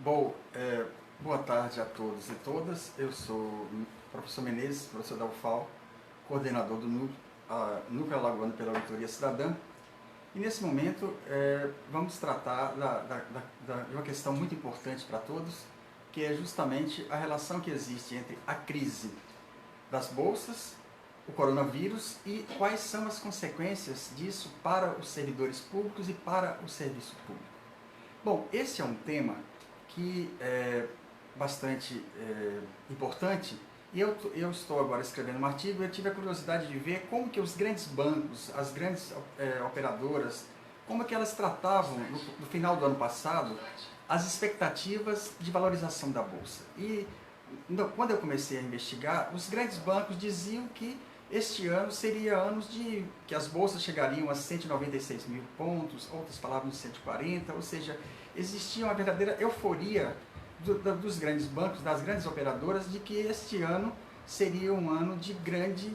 Bom, boa tarde a todos e todas. Eu sou o professor Menezes, professor da UFAL, coordenador do Núcleo Alagoano pela Auditoria Cidadã. E nesse momento vamos tratar de uma questão muito importante para todos, que é justamente a relação que existe entre a crise das bolsas, o coronavírus e quais são as consequências disso para os servidores públicos e para o serviço público. Bom, esse é um tema que é bastante importante e eu estou agora escrevendo um artigo e eu tive a curiosidade de ver como que os grandes bancos, as grandes operadoras, como que elas tratavam no final do ano passado as expectativas de valorização da Bolsa. E quando eu comecei a investigar, os grandes bancos diziam que este ano seria anos de que as bolsas chegariam a 196 mil pontos, outros falavam de 140, ou seja, existia uma verdadeira euforia dos grandes bancos, das grandes operadoras, de que este ano seria um ano de grande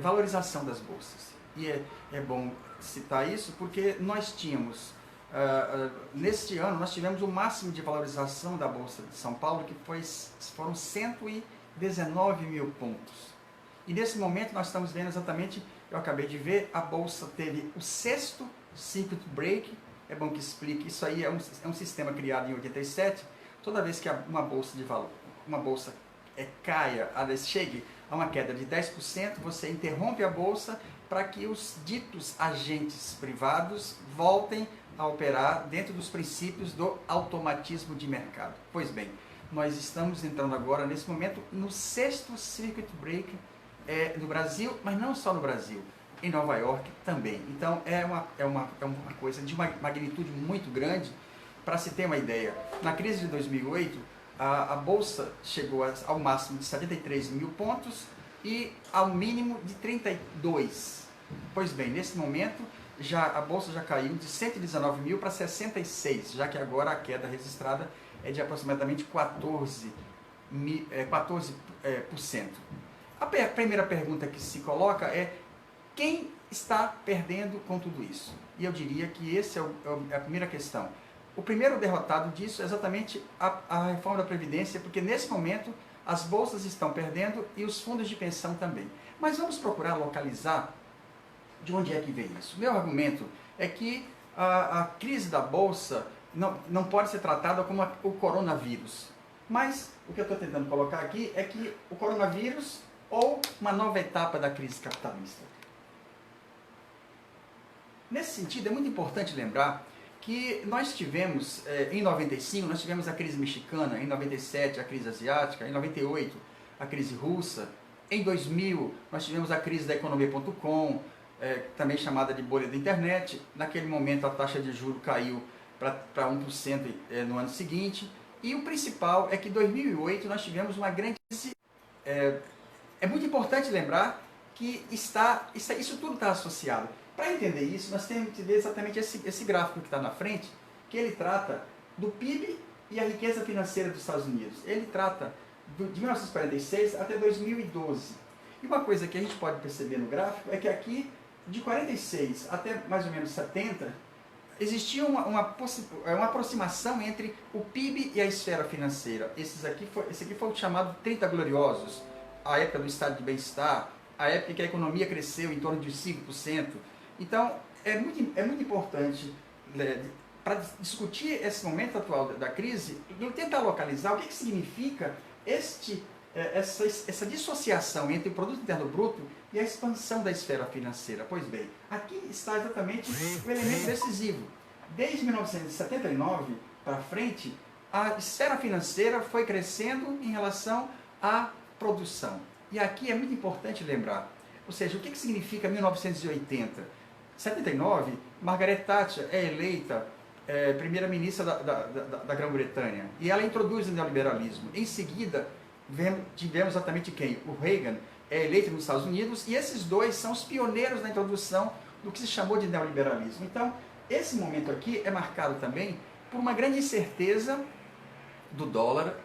valorização das bolsas. E é bom citar isso porque nós tínhamos, neste ano, nós tivemos o máximo de valorização da Bolsa de São Paulo, que foram 119 mil pontos. E nesse momento nós estamos vendo exatamente, eu acabei de ver, a Bolsa teve o sexto circuit break. É bom que explique, isso aí é um sistema criado em 87, toda vez que uma bolsa de valor, uma bolsa caia, chegue a uma queda de 10%, você interrompe a bolsa para que os ditos agentes privados voltem a operar dentro dos princípios do automatismo de mercado. Pois bem, nós estamos entrando agora, nesse momento, no sexto circuit break no Brasil, mas não só no Brasil, em Nova York também. Então é uma coisa de uma magnitude muito grande. Para se ter uma ideia, na crise de 2008, a Bolsa chegou ao máximo de 73 mil pontos e ao mínimo de 32. Pois bem, nesse momento, a Bolsa já caiu de 119 mil para 66, já que agora a queda registrada é de aproximadamente 14%. A primeira pergunta que se coloca é: quem está perdendo com tudo isso? E eu diria que essa é a primeira questão. O primeiro derrotado disso é exatamente a reforma da Previdência, porque nesse momento as bolsas estão perdendo e os fundos de pensão também. Mas vamos procurar localizar de onde é que vem isso. Meu argumento é que a crise da Bolsa não pode ser tratada como o coronavírus. Mas o que eu estou tentando colocar aqui é que o coronavírus ou uma nova etapa da crise capitalista. Nesse sentido, é muito importante lembrar que nós tivemos, em 95, nós tivemos a crise mexicana, em 97 a crise asiática, em 98 a crise russa, em 2000 nós tivemos a crise da economia.com, também chamada de bolha da internet. Naquele momento a taxa de juros caiu para 1% no ano seguinte, e o principal é que em 2008 nós tivemos uma grande crise. É muito importante lembrar que isso tudo está associado. Para entender isso, nós temos que ver exatamente esse gráfico que está na frente, que ele trata do PIB e a riqueza financeira dos Estados Unidos. Ele trata de 1946 até 2012. E uma coisa que a gente pode perceber no gráfico é que aqui, de 46 até mais ou menos 70, existia uma aproximação entre o PIB e a esfera financeira. Esse aqui foi o chamado 30 Gloriosos, a época do estado de bem-estar, a época que a economia cresceu em torno de 5%. Então, é muito importante, para discutir esse momento atual da crise, tentar localizar o que significa essa dissociação entre o produto interno bruto e a expansão da esfera financeira. Pois bem, aqui está exatamente o elemento decisivo. Desde 1979 para frente, a esfera financeira foi crescendo em relação à produção. E aqui é muito importante lembrar, ou seja, o que significa 1980? 79, Margaret Thatcher é eleita primeira-ministra da Grã-Bretanha, e ela introduz o neoliberalismo. Em seguida, tivemos exatamente quem? O Reagan é eleito nos Estados Unidos, e esses dois são os pioneiros na introdução do que se chamou de neoliberalismo. Então, esse momento aqui é marcado também por uma grande incerteza do dólar,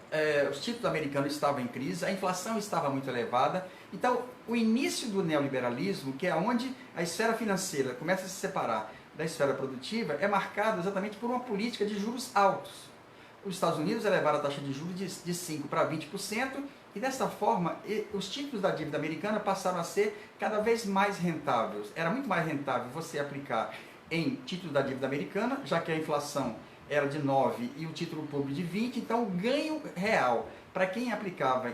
os títulos americanos estavam em crise, a inflação estava muito elevada. Então, o início do neoliberalismo, que é onde a esfera financeira começa a se separar da esfera produtiva, é marcado exatamente por uma política de juros altos. os Estados Unidos elevaram a taxa de juros de 5% para 20%, e dessa forma, os títulos da dívida americana passaram a ser cada vez mais rentáveis. Era muito mais rentável você aplicar em títulos da dívida americana, já que a inflação era de 9 e o título público de 20, então o ganho real para quem aplicava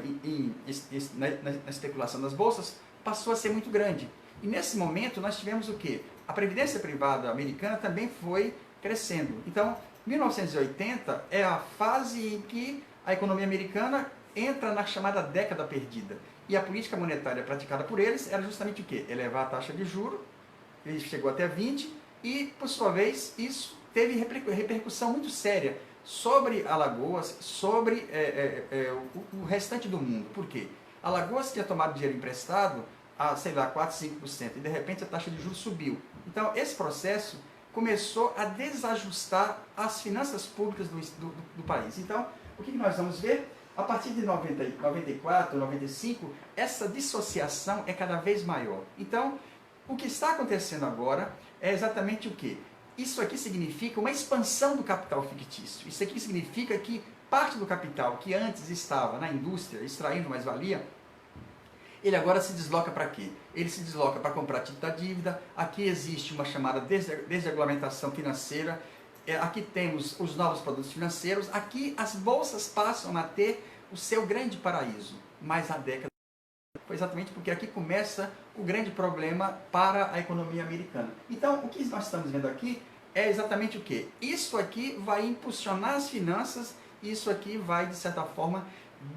na especulação das bolsas passou a ser muito grande. E nesse momento nós tivemos o quê? A previdência privada americana também foi crescendo. Então, 1980 é a fase em que a economia americana entra na chamada década perdida. E a política monetária praticada por eles era justamente o quê? Elevar a taxa de juros, ele chegou até 20, e, por sua vez, isso teve repercussão muito séria sobre Alagoas, sobre o restante do mundo. Por quê? Alagoas tinha tomado dinheiro emprestado a, sei lá, 4, 5%, e de repente a taxa de juros subiu. Então, esse processo começou a desajustar as finanças públicas do país. Então, o que nós vamos ver? A partir de 94, 95, essa dissociação é cada vez maior. Então, o que está acontecendo agora é exatamente o quê? Isso aqui significa uma expansão do capital fictício. Isso aqui significa que parte do capital que antes estava na indústria, extraindo mais-valia, ele agora se desloca para quê? Ele se desloca para comprar título da dívida. Aqui existe uma chamada desregulamentação financeira. Aqui temos os novos produtos financeiros. Aqui as bolsas passam a ter o seu grande paraíso. Mas a década foi exatamente porque aqui começa o grande problema para a economia americana. Então, o que nós estamos vendo aqui é exatamente o quê? Isso aqui vai impulsionar as finanças, isso aqui vai, de certa forma,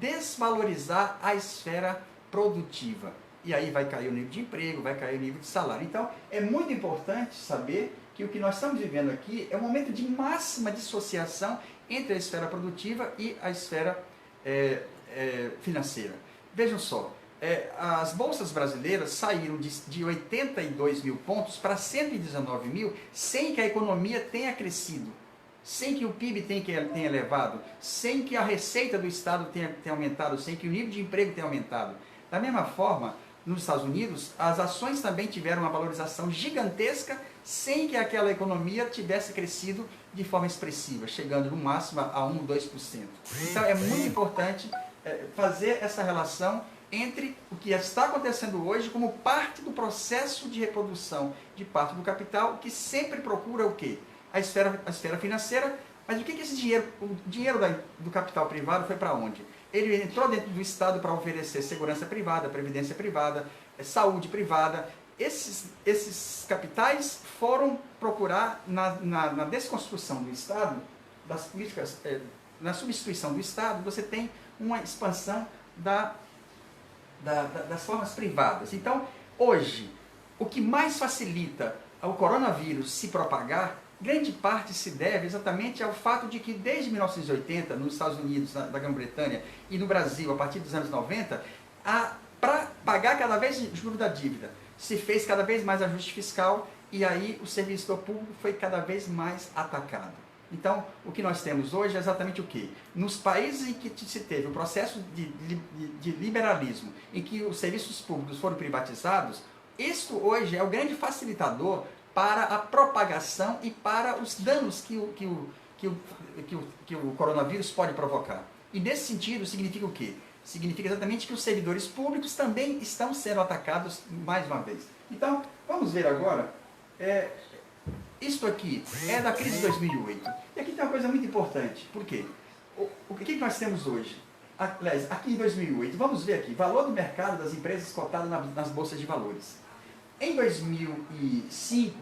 desvalorizar a esfera produtiva. E aí vai cair o nível de emprego, vai cair o nível de salário. Então, é muito importante saber que o que nós estamos vivendo aqui é um momento de máxima dissociação entre a esfera produtiva e a esfera financeira. Vejam só, as bolsas brasileiras saíram de 82 mil pontos para 119 mil sem que a economia tenha crescido, sem que o PIB tenha elevado, sem que a receita do Estado tenha aumentado, sem que o nível de emprego tenha aumentado. Da mesma forma, nos Estados Unidos, as ações também tiveram uma valorização gigantesca sem que aquela economia tivesse crescido de forma expressiva, chegando no máximo a 1, 2%. Então é muito importante fazer essa relação entre o que está acontecendo hoje como parte do processo de reprodução de parte do capital, que sempre procura o quê? A esfera financeira. Mas o que esse dinheiro, o dinheiro do capital privado foi para onde? Ele entrou dentro do Estado para oferecer segurança privada, previdência privada, saúde privada. Esses capitais foram procurar na desconstrução do Estado, das políticas, na substituição do Estado, você tem uma expansão das formas privadas. Então, hoje, o que mais facilita o coronavírus se propagar, grande parte se deve exatamente ao fato de que desde 1980, nos Estados Unidos, da Grã-Bretanha e no Brasil, a partir dos anos 90, para pagar cada vez o juro da dívida, se fez cada vez mais ajuste fiscal e aí o servidor público foi cada vez mais atacado. Então, o que nós temos hoje é exatamente o quê? Nos países em que se teve o processo de liberalismo, em que os serviços públicos foram privatizados, isto hoje é o grande facilitador para a propagação e para os danos que o coronavírus pode provocar. E nesse sentido, significa o quê? Significa exatamente que os servidores públicos também estão sendo atacados mais uma vez. Então, vamos ver agora, isto aqui é da crise de 2008. E aqui tem uma coisa muito importante. Por quê? O que nós temos hoje? Aliás, aqui em 2008, vamos ver aqui, valor do mercado das empresas cotadas nas bolsas de valores. Em 2005,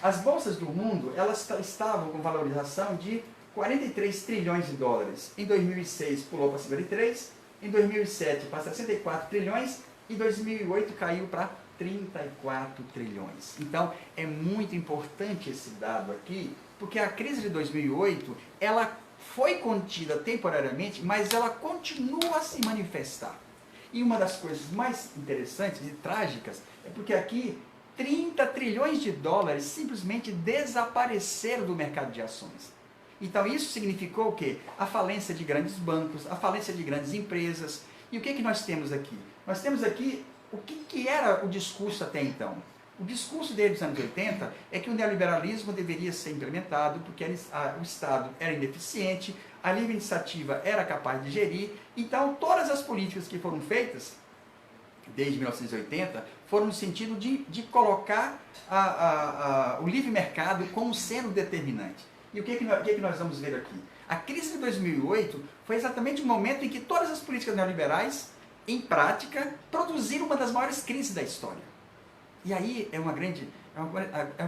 as bolsas do mundo elas estavam com valorização de 43 trilhões de dólares. Em 2006 pulou para 53, em 2007 para 64 trilhões e em 2008 caiu para 34 trilhões. Então, é muito importante esse dado aqui, porque a crise de 2008, ela foi contida temporariamente, mas ela continua a se manifestar. E uma das coisas mais interessantes e trágicas é porque aqui 30 trilhões de dólares simplesmente desapareceram do mercado de ações. Então isso significou o quê? A falência de grandes bancos, a falência de grandes empresas. E o que nós temos aqui? Nós temos aqui o que era o discurso até então. O discurso dele dos anos 80 é que o neoliberalismo deveria ser implementado porque o Estado era ineficiente, a livre iniciativa era capaz de gerir, então todas as políticas que foram feitas desde 1980 foram no sentido de colocar o livre mercado como sendo determinante. E o que nós vamos ver aqui? A crise de 2008 foi exatamente o momento em que todas as políticas neoliberais, em prática, produziram uma das maiores crises da história. E aí é uma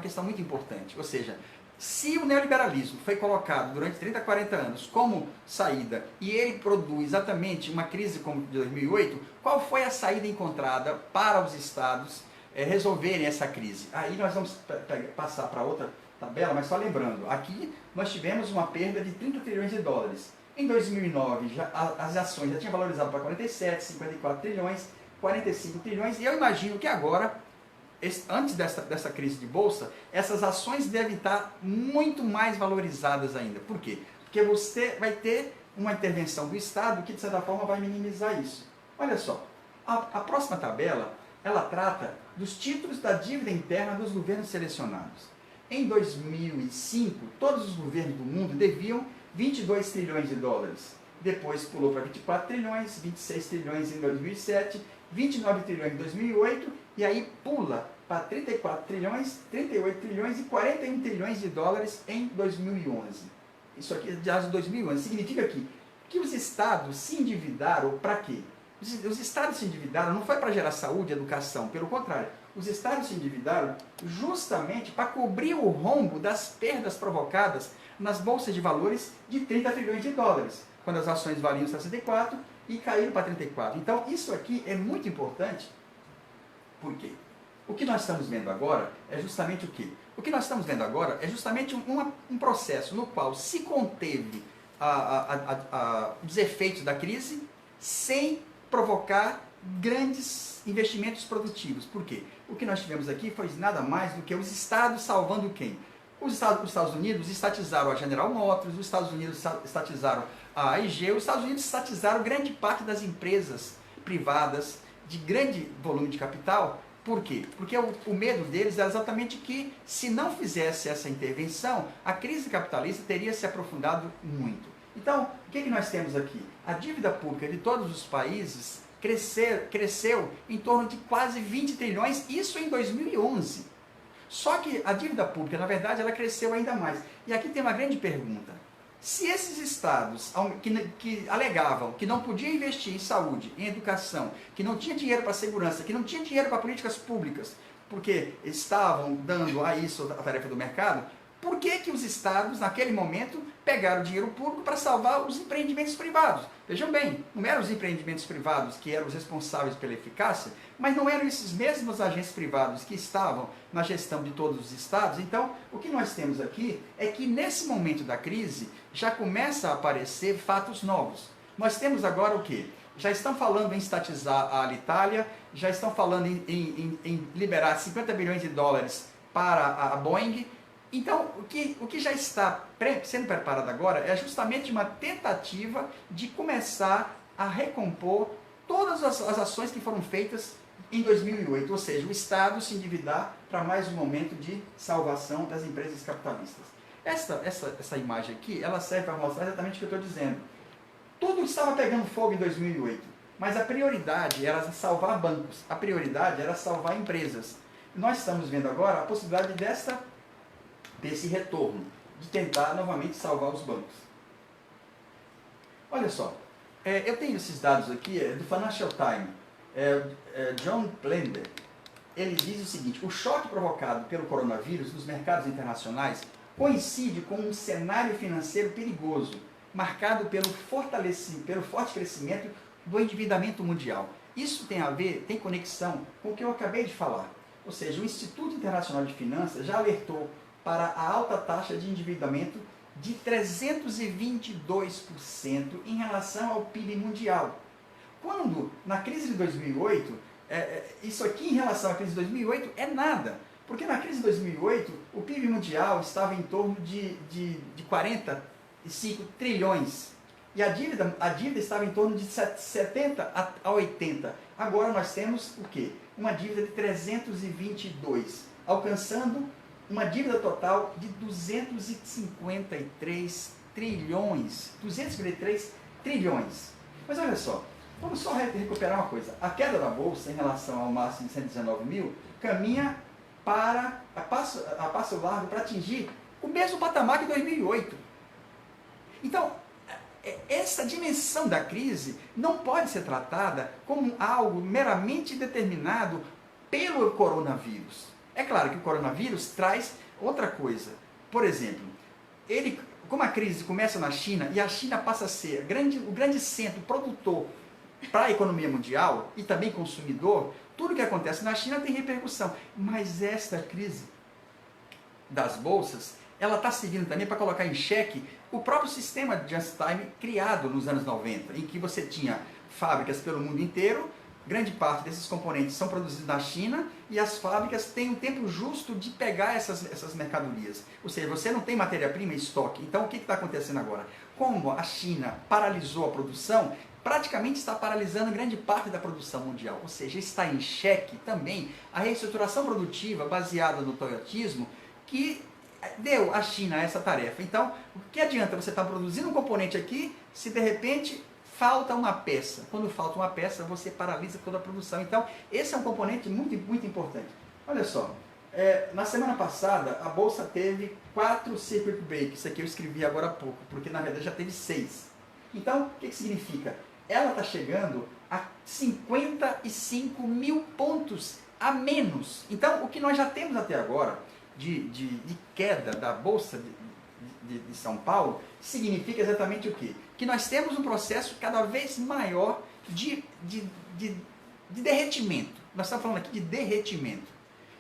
questão muito importante. Ou seja, se o neoliberalismo foi colocado durante 30, 40 anos como saída e ele produz exatamente uma crise como de 2008, qual foi a saída encontrada para os estados resolverem essa crise? Aí nós vamos passar para outra tabela, mas só lembrando, aqui nós tivemos uma perda de 30 trilhões de dólares. Em 2009, as ações já tinham valorizado para 47, 54 trilhões, 45 trilhões, e eu imagino que agora, antes dessa crise de bolsa, essas ações devem estar muito mais valorizadas ainda. Por quê? Porque você vai ter uma intervenção do Estado que, de certa forma, vai minimizar isso. Olha só, a próxima tabela, ela trata dos títulos da dívida interna dos governos selecionados. Em 2005, todos os governos do mundo deviam 22 trilhões de dólares. Depois pulou para 24 trilhões, 26 trilhões em 2007, 29 trilhões em 2008, e aí pula para 34 trilhões, 38 trilhões e 41 trilhões de dólares em 2011. Isso aqui é de 2011. Significa que os estados se endividaram para quê? Os estados se endividaram não foi para gerar saúde e educação, pelo contrário. Os estados se endividaram justamente para cobrir o rombo das perdas provocadas nas bolsas de valores de 30 trilhões de dólares, quando as ações valiam 64 e caíram para 34. Então, isso aqui é muito importante. Por quê? O que nós estamos vendo agora é justamente o quê? O que nós estamos vendo agora é justamente um processo no qual se conteve os efeitos da crise sem provocar grandes investimentos produtivos. Por quê? O que nós tivemos aqui foi nada mais do que os estados salvando quem? Os Estados Unidos estatizaram a General Motors, os Estados Unidos estatizaram a AIG, os Estados Unidos estatizaram grande parte das empresas privadas de grande volume de capital. Por quê? Porque o medo deles era exatamente que, se não fizesse essa intervenção, a crise capitalista teria se aprofundado muito. Então, o que nós temos aqui? A dívida pública de todos os países cresceu em torno de quase 20 trilhões, isso em 2011. Só que a dívida pública, na verdade, ela cresceu ainda mais. E aqui tem uma grande pergunta. Se esses estados que alegavam que não podiam investir em saúde, em educação, que não tinha dinheiro para segurança, que não tinha dinheiro para políticas públicas, porque estavam dando a isso a tarefa do mercado, por que os estados, naquele momento, pegaram o dinheiro público para salvar os empreendimentos privados? Vejam bem, não eram os empreendimentos privados que eram os responsáveis pela eficácia, mas não eram esses mesmos agentes privados que estavam na gestão de todos os estados. Então, o que nós temos aqui é que, nesse momento da crise, já começa a aparecer fatos novos. Nós temos agora o quê? Já estão falando em estatizar a Alitalia, já estão falando em liberar 50 bilhões de dólares para a Boeing. Então, o que já está sendo preparado agora é justamente uma tentativa de começar a recompor todas as ações que foram feitas em 2008, ou seja, o Estado se endividar para mais um momento de salvação das empresas capitalistas. Essa imagem aqui, ela serve para mostrar exatamente o que eu estou dizendo. Tudo estava pegando fogo em 2008, mas a prioridade era salvar bancos, a prioridade era salvar empresas. Nós estamos vendo agora a possibilidade desse retorno, de tentar novamente salvar os bancos. Olha só, eu tenho esses dados aqui do Financial Times, John Plender. Ele diz o seguinte: o choque provocado pelo coronavírus nos mercados internacionais coincide com um cenário financeiro perigoso, marcado pelo forte crescimento do endividamento mundial. Isso tem conexão com o que eu acabei de falar. Ou seja, o Instituto Internacional de Finanças já alertou para a alta taxa de endividamento de 322% em relação ao PIB mundial. Quando, na crise de 2008, isso aqui em relação à crise de 2008 é nada, porque na crise de 2008 o PIB mundial estava em torno de 45 trilhões e a dívida estava em torno de 70 a 80. Agora nós temos o quê? uma dívida de 322, alcançando uma dívida total de 253 trilhões. 253 trilhões. Mas olha só, vamos só recuperar uma coisa. A queda da Bolsa em relação ao máximo de 119 mil caminha a passo largo para atingir o mesmo patamar que 2008. Então, essa dimensão da crise não pode ser tratada como algo meramente determinado pelo coronavírus. É claro que o coronavírus traz outra coisa. Por exemplo, como a crise começa na China e a China passa a ser o grande centro produtor para a economia mundial e também consumidor, tudo que acontece na China tem repercussão. Mas esta crise das bolsas, ela está servindo também para colocar em xeque o próprio sistema de just-time criado nos anos 90, em que você tinha fábricas pelo mundo inteiro, grande parte desses componentes são produzidos na China e as fábricas têm um tempo justo de pegar essas mercadorias. Ou seja, você não tem matéria-prima em estoque. Então, o que está acontecendo agora? Como a China paralisou a produção, praticamente está paralisando grande parte da produção mundial. Ou seja, está em xeque também a reestruturação produtiva baseada no toyotismo que deu à China essa tarefa. Então, o que adianta você estar produzindo um componente aqui se de repente falta uma peça? Quando falta uma peça, você paralisa toda a produção. Então, esse é um componente muito, muito importante. Olha só, na semana passada, a Bolsa teve 4 circuit breaks. Isso aqui eu escrevi agora há pouco, porque na verdade já teve 6. Então, o que significa? Ela está chegando a 55 mil pontos a menos. Então, o que nós já temos até agora de queda da Bolsa de São Paulo significa exatamente o quê? Que nós temos um processo cada vez maior de derretimento. Nós estamos falando aqui de derretimento.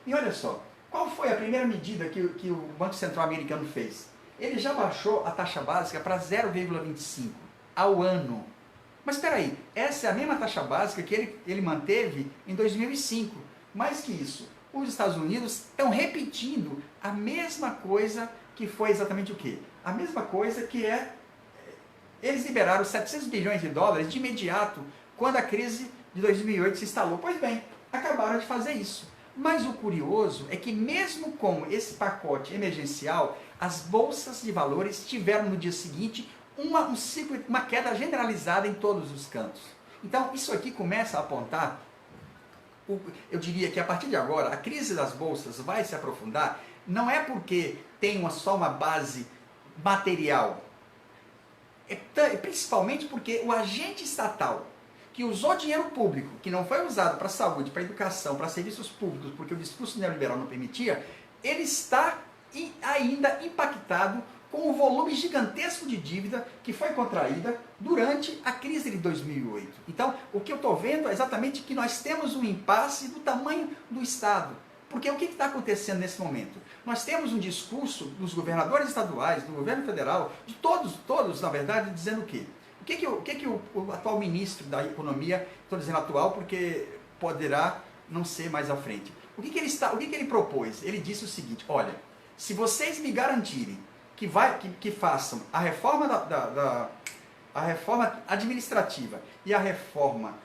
E olha só, qual foi a primeira medida que o Banco Central americano fez? Ele já baixou a taxa básica para 0,25 ao ano. Mas espera aí, essa é a mesma taxa básica que ele manteve em 2005. Mais que isso, os Estados Unidos estão repetindo a mesma coisa que foi exatamente o quê? A mesma coisa que eles liberaram 700 bilhões de dólares de imediato quando a crise de 2008 se instalou. Pois bem, acabaram de fazer isso. Mas o curioso é que mesmo com esse pacote emergencial, as bolsas de valores tiveram no dia seguinte uma queda generalizada em todos os cantos. Então, isso aqui começa a apontar, eu diria que a partir de agora, a crise das bolsas vai se aprofundar, não é porque tem só uma base material, principalmente porque o agente estatal que usou dinheiro público, que não foi usado para saúde, para educação, para serviços públicos, porque o discurso neoliberal não permitia, ele está ainda impactado com o volume gigantesco de dívida que foi contraída durante a crise de 2008. Então, o que eu estou vendo é exatamente que nós temos um impasse do tamanho do Estado. Porque o que está acontecendo nesse momento? Nós temos um discurso dos governadores estaduais, do governo federal, de todos na verdade, dizendo o quê? O que o atual ministro da Economia, estou dizendo atual porque poderá não ser mais à frente, o que ele propôs? Ele disse o seguinte: olha, se vocês me garantirem que façam a reforma a reforma administrativa e a reforma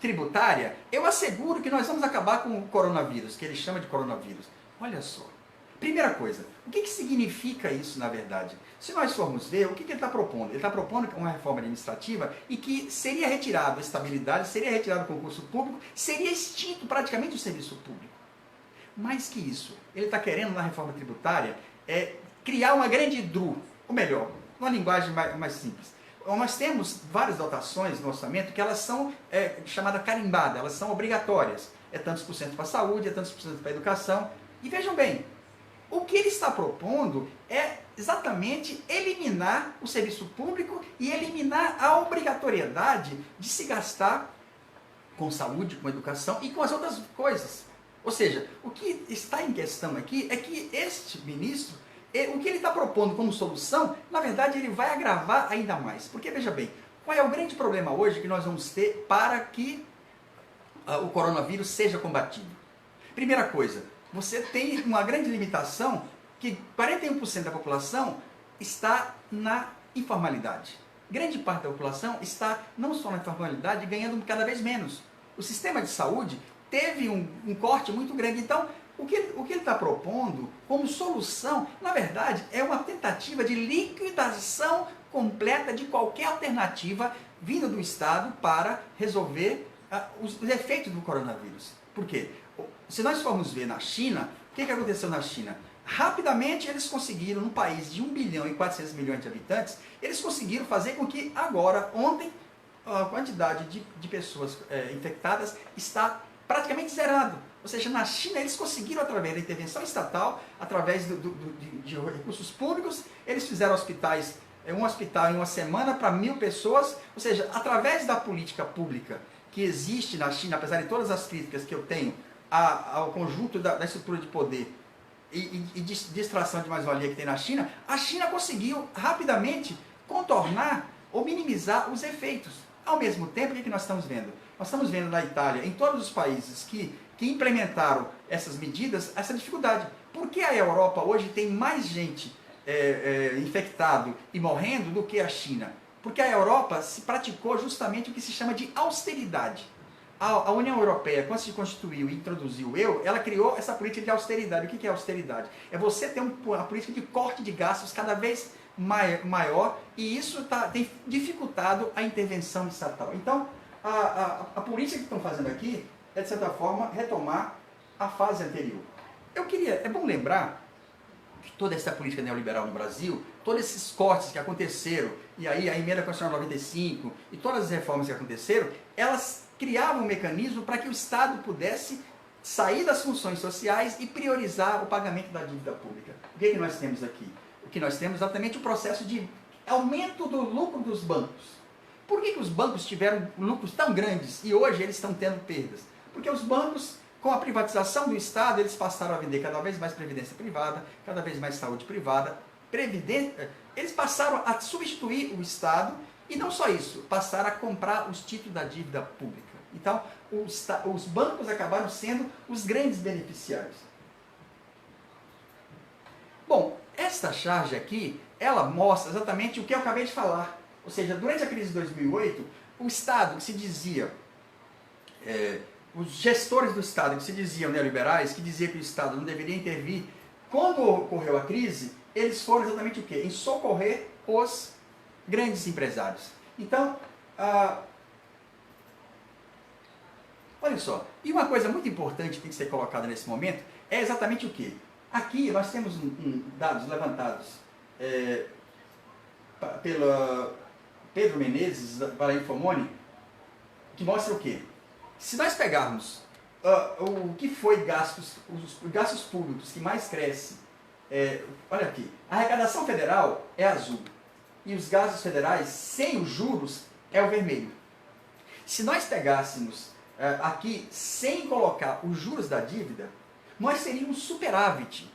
tributária, eu asseguro que nós vamos acabar com o coronavírus, que ele chama de coronavírus. Olha só. Primeira coisa, o que significa isso na verdade? Se nós formos ver, o que ele está propondo? Ele está propondo uma reforma administrativa e que seria retirado a estabilidade, seria retirado o concurso público, seria extinto praticamente o serviço público. Mais que isso, ele está querendo na reforma tributária criar uma grande DRU, ou melhor, uma linguagem mais simples. Nós temos várias dotações no orçamento que elas são chamadas carimbadas, elas são obrigatórias. É tantos por cento para a saúde, é tantos por cento para a educação. E vejam bem, o que ele está propondo é exatamente eliminar o serviço público e eliminar a obrigatoriedade de se gastar com saúde, com educação e com as outras coisas. Ou seja, o que está em questão aqui é que este ministro, o que ele está propondo como solução, na verdade ele vai agravar ainda mais. Porque veja bem, qual é o grande problema hoje que nós vamos ter para que o coronavírus seja combatido? Primeira coisa, você tem uma grande limitação que 41% da população está na informalidade. Grande parte da população está não só na informalidade, ganhando cada vez menos. O sistema de saúde teve um corte muito grande. Então, o que ele está propondo como solução, na verdade, é uma tentativa de liquidação completa de qualquer alternativa vinda do Estado para resolver os efeitos do coronavírus. Por quê? Se nós formos ver na China, o que aconteceu na China? Rapidamente eles conseguiram, num país de 1 bilhão e 400 milhões de habitantes, eles conseguiram fazer com que agora, ontem, a quantidade de pessoas infectadas está praticamente zerado. Ou seja, na China eles conseguiram, através da intervenção estatal, através de recursos públicos, eles fizeram hospitais, um hospital em uma semana para 1.000 pessoas, ou seja, através da política pública que existe na China, apesar de todas as críticas que eu tenho ao conjunto da estrutura de poder e de extração de mais-valia que tem na China, a China conseguiu rapidamente contornar ou minimizar os efeitos. Ao mesmo tempo, o que nós estamos vendo? Nós estamos vendo na Itália, em todos os países que implementaram essas medidas, essa dificuldade. Por que a Europa hoje tem mais gente infectado e morrendo do que a China? Porque a Europa se praticou justamente o que se chama de austeridade. A União Europeia, quando se constituiu e introduziu o euro, ela criou essa política de austeridade. O que é austeridade? É você ter uma política de corte de gastos cada vez maior, e isso tem dificultado a intervenção estatal. Então, a política que estão fazendo aqui é, de certa forma, retomar a fase anterior. É bom lembrar que toda essa política neoliberal no Brasil, todos esses cortes que aconteceram, e aí a emenda constitucional 95 e todas as reformas que aconteceram, elas criavam um mecanismo para que o Estado pudesse sair das funções sociais e priorizar o pagamento da dívida pública. O que nós temos aqui? O que nós temos é exatamente o processo de aumento do lucro dos bancos. Por que os bancos tiveram lucros tão grandes e hoje eles estão tendo perdas? Porque os bancos, com a privatização do Estado, eles passaram a vender cada vez mais previdência privada, cada vez mais saúde privada, eles passaram a substituir o Estado e não só isso, passaram a comprar os títulos da dívida pública. Então, os bancos acabaram sendo os grandes beneficiários. Bom, esta charge aqui, ela mostra exatamente o que eu acabei de falar. Ou seja, durante a crise de 2008, o Estado que se dizia, os gestores do Estado que se diziam neoliberais, que diziam que o Estado não deveria intervir, quando ocorreu a crise, eles foram exatamente o quê? Em socorrer os grandes empresários. Então, olha só, e uma coisa muito importante que tem que ser colocada nesse momento é exatamente o quê? Aqui nós temos dados levantados pela Pedro Menezes, para a Infomone, que mostra o quê? Se nós pegarmos o que foi os gastos públicos que mais crescem, olha aqui, a arrecadação federal é azul, e os gastos federais, sem os juros, é o vermelho. Se nós pegássemos aqui, sem colocar os juros da dívida, nós teríamos superávit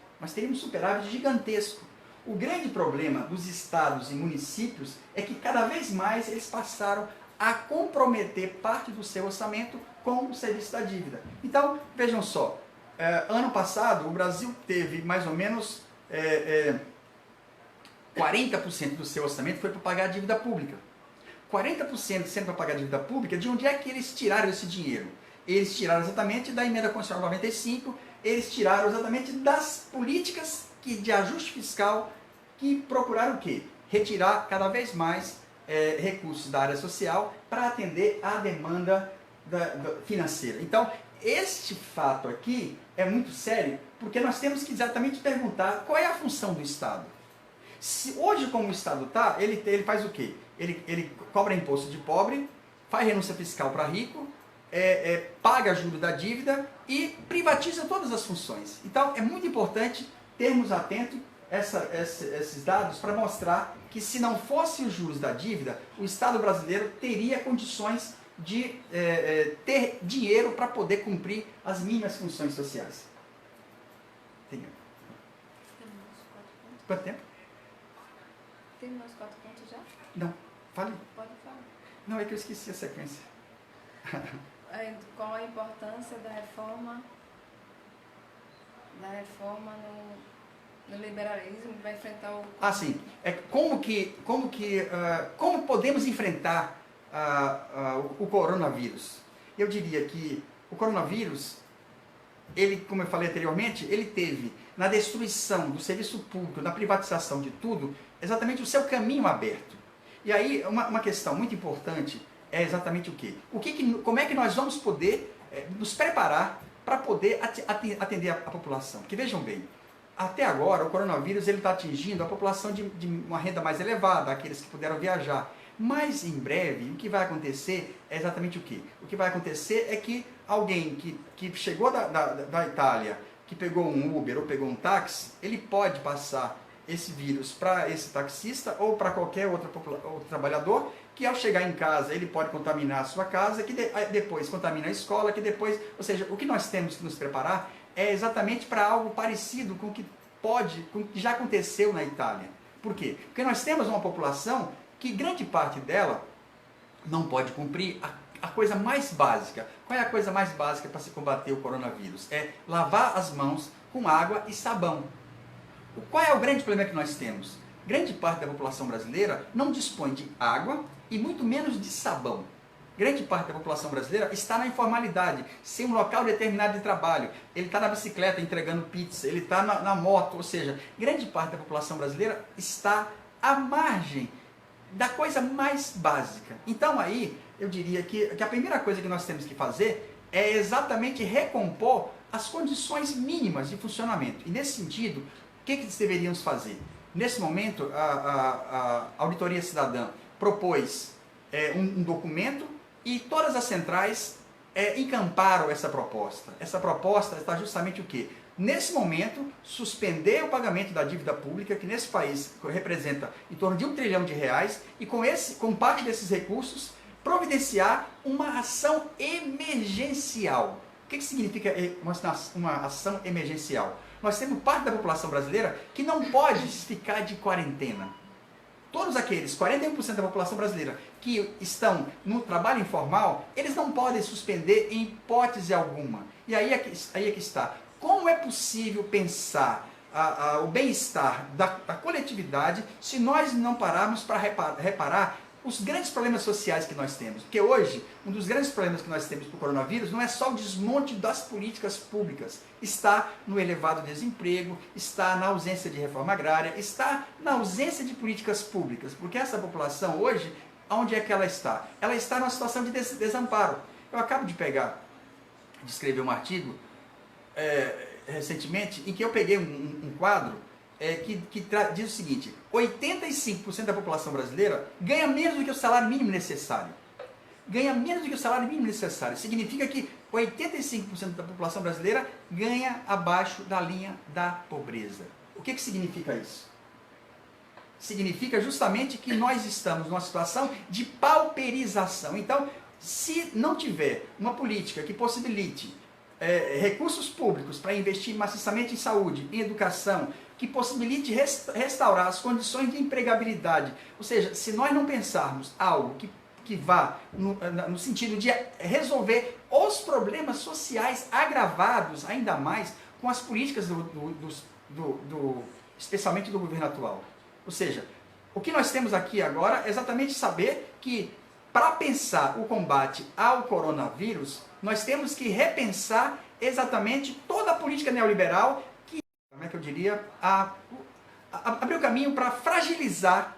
gigantesco. O grande problema dos estados e municípios é que cada vez mais eles passaram a comprometer parte do seu orçamento com o serviço da dívida. Então, vejam só, ano passado o Brasil teve mais ou menos 40% do seu orçamento foi para pagar a dívida pública. 40% sendo para pagar a dívida pública, de onde é que eles tiraram esse dinheiro? Eles tiraram exatamente da emenda constitucional 95, eles tiraram exatamente das políticas de ajuste fiscal que procuraram o quê? Retirar cada vez mais recursos da área social para atender à demanda financeira. Então, este fato aqui é muito sério, porque nós temos que exatamente perguntar qual é a função do Estado. Hoje, como o Estado está, ele faz o quê? Ele cobra imposto de pobre, faz renúncia fiscal para rico, paga juros da dívida e privatiza todas as funções. Então, é muito importante termos atento esses dados para mostrar que, se não fosse os juros da dívida, o Estado brasileiro teria condições de ter dinheiro para poder cumprir as mínimas funções sociais. Quanto tempo? Tem meus 4 pontos já? Não, fale. Pode falar. Não, é que eu esqueci a sequência. Qual a importância da reforma no liberalismo que vai enfrentar o... Ah, sim. Como podemos enfrentar o coronavírus? eu diria que o coronavírus, ele, como eu falei anteriormente, ele teve na destruição do serviço público, na privatização de tudo, exatamente o seu caminho aberto. E aí, uma questão muito importante é exatamente o quê? Como é que nós vamos poder nos preparar para poder atender a população? Porque vejam bem, até agora o coronavírus está atingindo a população de uma renda mais elevada, aqueles que puderam viajar. Mas em breve, o que vai acontecer é exatamente o quê? O que vai acontecer é que alguém que chegou da Itália, que pegou um Uber ou pegou um táxi, ele pode passar esse vírus para esse taxista ou para qualquer outro trabalhador, que ao chegar em casa ele pode contaminar a sua casa, que depois contamina a escola, que depois... Ou seja, o que nós temos que nos preparar é exatamente para algo parecido com o que já aconteceu na Itália. Por quê? Porque nós temos uma população que grande parte dela não pode cumprir a coisa mais básica. Qual é a coisa mais básica para se combater o coronavírus? É lavar as mãos com água e sabão. Qual é o grande problema que nós temos? Grande parte da população brasileira não dispõe de água e muito menos de sabão. Grande parte da população brasileira está na informalidade, sem um local determinado de trabalho. Ele está na bicicleta entregando pizza, ele está na moto, ou seja, grande parte da população brasileira está à margem da coisa mais básica. Então aí, eu diria que a primeira coisa que nós temos que fazer é exatamente recompor as condições mínimas de funcionamento. E nesse sentido, o que deveríamos fazer? Nesse momento, a Auditoria Cidadã propôs um documento e todas as centrais encamparam essa proposta. Essa proposta está justamente o quê? Nesse momento, suspender o pagamento da dívida pública, que nesse país representa em torno de R$1 trilhão, e com parte desses recursos, providenciar uma ação emergencial. O que significa uma ação emergencial? Nós temos parte da população brasileira que não pode ficar de quarentena. Todos aqueles 41% da população brasileira que estão no trabalho informal, eles não podem suspender em hipótese alguma. E aí é que está. Como é possível pensar o bem-estar da coletividade se nós não pararmos para reparar os grandes problemas sociais que nós temos? Porque hoje, um dos grandes problemas que nós temos com o coronavírus não é só o desmonte das políticas públicas. Está no elevado desemprego, está na ausência de reforma agrária, está na ausência de políticas públicas. Porque essa população hoje, onde é que ela está? Ela está numa situação de desamparo. Eu acabo de escrever um artigo recentemente, em que eu peguei um quadro que diz o seguinte: 85% da população brasileira ganha menos do que o salário mínimo necessário. Ganha menos do que o salário mínimo necessário. Significa que 85% da população brasileira ganha abaixo da linha da pobreza. O que significa isso? Significa justamente que nós estamos numa situação de pauperização. Então, se não tiver uma política que possibilite recursos públicos para investir maciçamente em saúde, em educação, que possibilite restaurar as condições de empregabilidade. Ou seja, se nós não pensarmos algo que vá no sentido de resolver os problemas sociais agravados ainda mais com as políticas especialmente do governo atual. Ou seja, o que nós temos aqui agora é exatamente saber que para pensar o combate ao coronavírus, nós temos que repensar exatamente toda a política neoliberal que, como é que eu diria, abriu caminho para fragilizar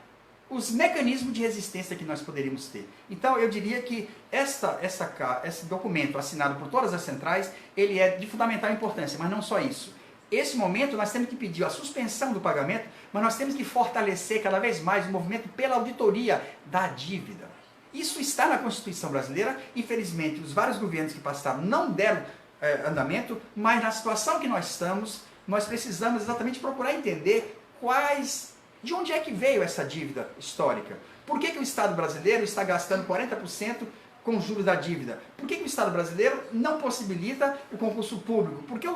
os mecanismos de resistência que nós poderíamos ter. Então, eu diria que esse documento assinado por todas as centrais, ele é de fundamental importância, mas não só isso. Esse momento, nós temos que pedir a suspensão do pagamento, mas nós temos que fortalecer cada vez mais o movimento pela auditoria da dívida. Isso está na Constituição brasileira. Infelizmente, os vários governos que passaram não deram andamento, mas na situação que nós estamos, nós precisamos exatamente procurar entender de onde é que veio essa dívida histórica. Por que o Estado brasileiro está gastando 40% com os juros da dívida? Por que o Estado brasileiro não possibilita o concurso público? Porque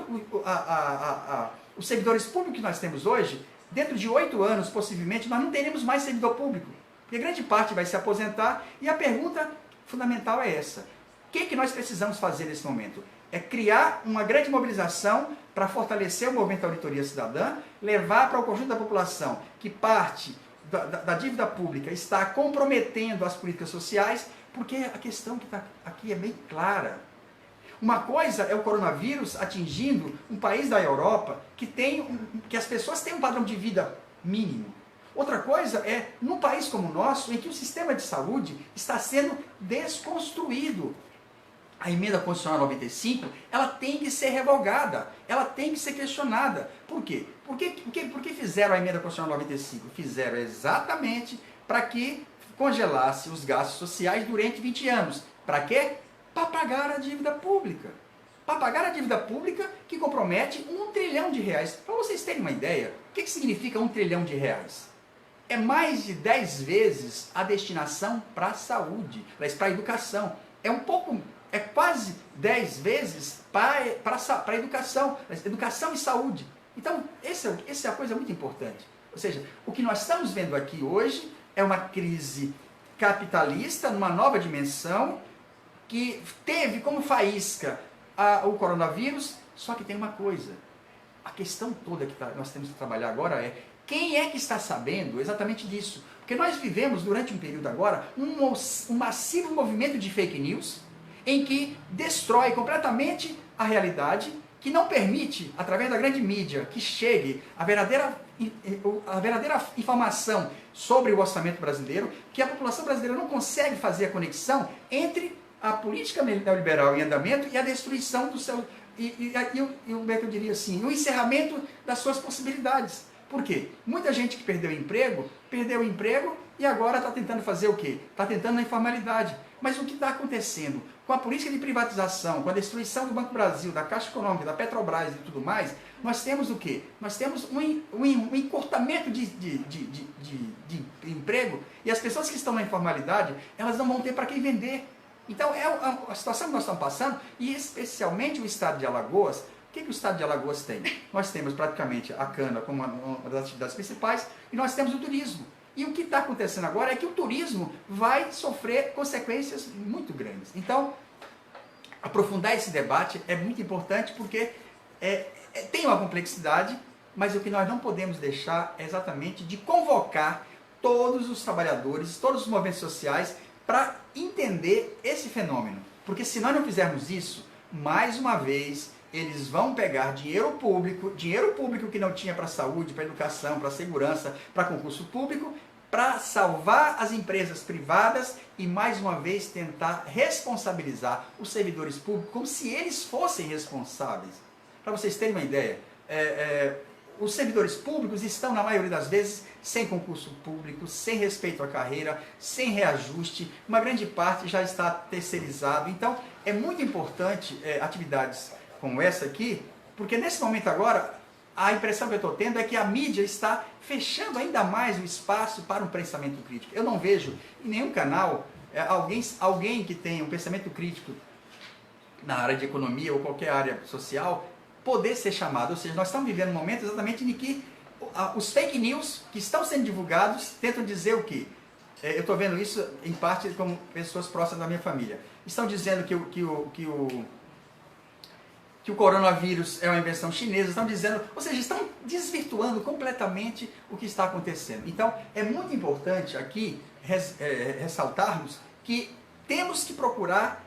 os servidores públicos que nós temos hoje, dentro de 8 anos, possivelmente, nós não teremos mais servidor público. Porque grande parte vai se aposentar, e a pergunta fundamental é essa: o que nós precisamos fazer nesse momento? É criar uma grande mobilização para fortalecer o movimento da Auditoria Cidadã, levar para o conjunto da população que parte da dívida pública está comprometendo as políticas sociais, Porque a questão que está aqui é bem clara. Uma coisa é o coronavírus atingindo um país da Europa que as pessoas têm um padrão de vida mínimo. Outra coisa é num país como o nosso, em que o sistema de saúde está sendo desconstruído. A emenda constitucional 95, ela tem que ser revogada, ela tem que ser questionada. Por quê? Por que fizeram a emenda constitucional 95? Fizeram exatamente para que congelasse os gastos sociais durante 20 anos. Para quê? Para pagar a dívida pública. Para pagar a dívida pública que compromete R$1 trilhão. Para vocês terem uma ideia, o que significa R$1 trilhão? É mais de 10 vezes a destinação para a saúde, para a educação. É quase 10 vezes para a educação e saúde. Então, essa é a coisa muito importante. Ou seja, o que nós estamos vendo aqui hoje é uma crise capitalista numa nova dimensão que teve como faísca o coronavírus, só que tem uma coisa. A questão toda que nós temos que trabalhar agora é quem é que está sabendo exatamente disso. Porque nós vivemos durante um período agora um massivo movimento de fake news em que destrói completamente a realidade, que não permite, através da grande mídia, que chegue a verdadeira informação sobre o orçamento brasileiro, que a população brasileira não consegue fazer a conexão entre a política neoliberal em andamento e a destruição do seu... como é que eu diria assim? O encerramento das suas possibilidades. Por quê? Muita gente que perdeu o emprego e agora está tentando fazer o quê? Está tentando na informalidade. Mas o que está acontecendo? Com a política de privatização, com a destruição do Banco do Brasil, da Caixa Econômica, da Petrobras e tudo mais, nós temos o quê? Nós temos um encurtamento de emprego e as pessoas que estão na informalidade, elas não vão ter para quem vender. Então, é a situação que nós estamos passando, e especialmente o estado de Alagoas. O que o estado de Alagoas tem? Nós temos praticamente a cana como uma das atividades principais, e nós temos o turismo. E o que está acontecendo agora é que o turismo vai sofrer consequências muito grandes. Então, aprofundar esse debate é muito importante porque tem uma complexidade, mas o que nós não podemos deixar é exatamente de convocar todos os trabalhadores, todos os movimentos sociais, para entender esse fenômeno. Porque se nós não fizermos isso, mais uma vez, eles vão pegar dinheiro público que não tinha para a saúde, para a educação, para a segurança, para concurso público, para salvar as empresas privadas e, mais uma vez, tentar responsabilizar os servidores públicos como se eles fossem responsáveis. Para vocês terem uma ideia, os servidores públicos estão, na maioria das vezes, sem concurso público, sem respeito à carreira, sem reajuste, uma grande parte já está terceirizado. Então, é muito importante atividades como essa aqui, porque nesse momento agora, a impressão que eu estou tendo é que a mídia está fechando ainda mais o espaço para um pensamento crítico. Eu não vejo em nenhum canal alguém que tenha um pensamento crítico na área de economia ou qualquer área social poder ser chamado. Ou seja, nós estamos vivendo um momento exatamente em que os fake news que estão sendo divulgados tentam dizer o quê? Eu estou vendo isso em parte como pessoas próximas da minha família. Estão dizendo que o coronavírus é uma invenção chinesa, estão dizendo, ou seja, estão desvirtuando completamente o que está acontecendo. Então, é muito importante aqui ressaltarmos que temos que procurar